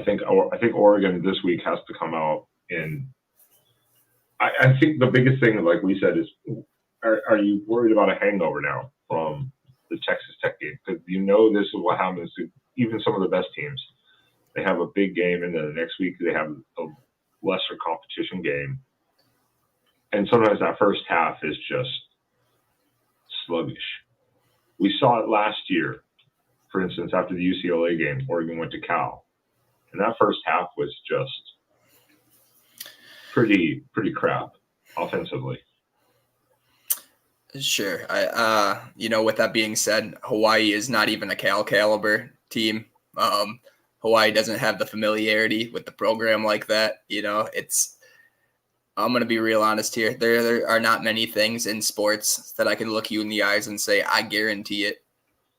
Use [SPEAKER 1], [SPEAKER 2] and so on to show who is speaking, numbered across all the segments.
[SPEAKER 1] think Oregon this week has to come out in. I think the biggest thing, like we said, is are you worried about a hangover now from the Texas Tech game? Because this is what happens to even some of the best teams. They have a big game, and then the next week they have a lesser competition game. And sometimes that first half is just sluggish. We saw it last year, for instance, after the UCLA game, Oregon went to Cal. And that first half was just pretty crap offensively.
[SPEAKER 2] Sure. With that being said, Hawaii is not even a Cal caliber team. Hawaii doesn't have the familiarity with the program like that. I'm going to be real honest here. There are not many things in sports that I can look you in the eyes and say, I guarantee it.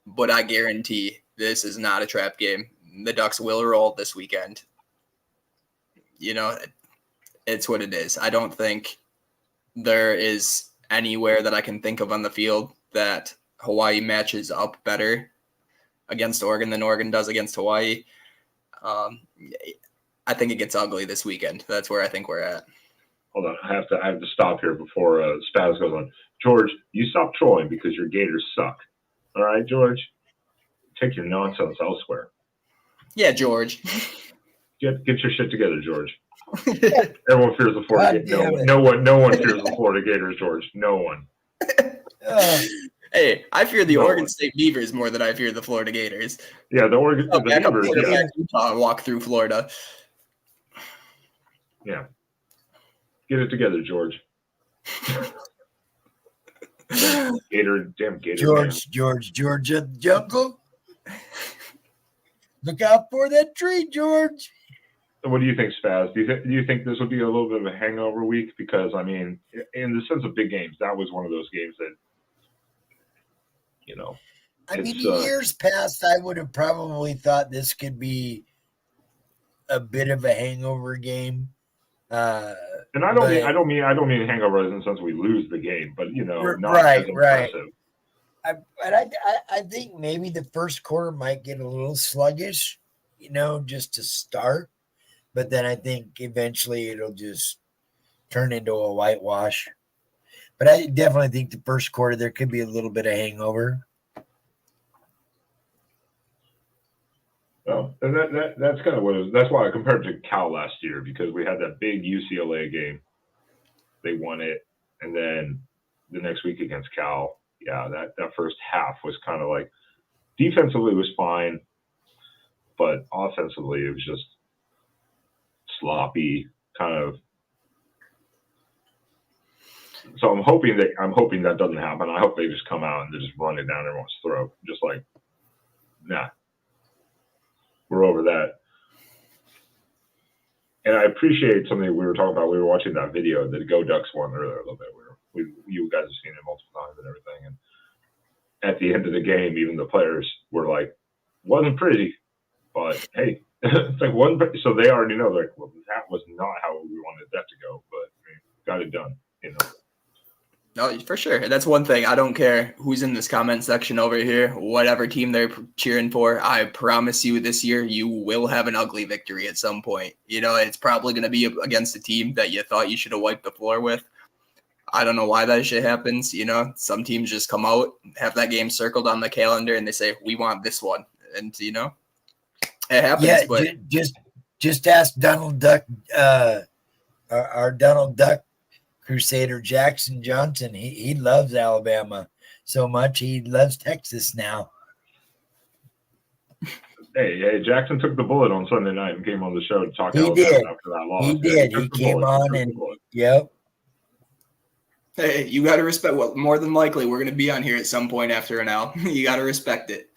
[SPEAKER 2] But I guarantee this is not a trap game. The Ducks will roll this weekend. It's what it is. I don't think there is anywhere that I can think of on the field that Hawaii matches up better against Oregon than Oregon does against Hawaii. I think it gets ugly this weekend. That's where I think we're at.
[SPEAKER 1] Hold on, I have to stop here before Spaz goes on. George, you stop trolling because your Gators suck. All right, George? Take your nonsense elsewhere.
[SPEAKER 2] Yeah, George.
[SPEAKER 1] Get your shit together, George. Everyone fears the Florida Gators. No one fears the Florida Gators, George. No one.
[SPEAKER 2] Hey, I fear the Oregon State Beavers more than I fear the Florida Gators.
[SPEAKER 1] Yeah, the Beavers.
[SPEAKER 2] Yeah. Utah walk through Florida.
[SPEAKER 1] Yeah. Get it together, George. Gator.
[SPEAKER 3] Georgia jungle. Look out for that tree, George.
[SPEAKER 1] What do you think, Spaz? Do you think this would be a little bit of a hangover week? Because, I mean, in the sense of big games, that was one of those games that,
[SPEAKER 3] in years past, I would have probably thought this could be a bit of a hangover game.
[SPEAKER 1] And I don't mean hangover in the sense we lose the game, but not
[SPEAKER 3] right,
[SPEAKER 1] as impressive.
[SPEAKER 3] I think maybe the first quarter might get a little sluggish, just to start. But then I think eventually it'll just turn into a whitewash. But I definitely think the first quarter there could be a little bit of hangover.
[SPEAKER 1] Well, and that's kind of that's why I compared it to Cal last year, because we had that big UCLA game. They won it, and then the next week against Cal, that first half was kind of like defensively was fine, but offensively it was just sloppy kind of. So I'm hoping that doesn't happen. I hope they just come out and they just run it down everyone's throat, just like, nah. We're over that. And I appreciate something we were talking about. We were watching that video, the Go Ducks one earlier a little bit. You guys have seen it multiple times and everything. And at the end of the game, even the players were like, wasn't pretty, but hey, it's like one. So they already know, like, well, that was not how we wanted that to go, but got it done,
[SPEAKER 2] No, for sure. That's one thing. I don't care who's in this comment section over here, whatever team they're cheering for. I promise you this year, you will have an ugly victory at some point. It's probably going to be against a team that you thought you should have wiped the floor with. I don't know why that shit happens. Some teams just come out, have that game circled on the calendar, and they say, we want this one. And, it happens.
[SPEAKER 3] Yeah,
[SPEAKER 2] but
[SPEAKER 3] just ask Donald Duck, our Donald Duck Crusader Jackson Johnson. He loves Alabama so much he loves Texas now.
[SPEAKER 1] Hey, Jackson took the bullet on Sunday night and came on the show to talk
[SPEAKER 3] He
[SPEAKER 1] Alabama
[SPEAKER 3] did.
[SPEAKER 1] after that loss.
[SPEAKER 3] He did. He came on and yep.
[SPEAKER 2] Hey, you got to respect. Well, more than likely, we're going to be on here at some point after an L. You got to respect it.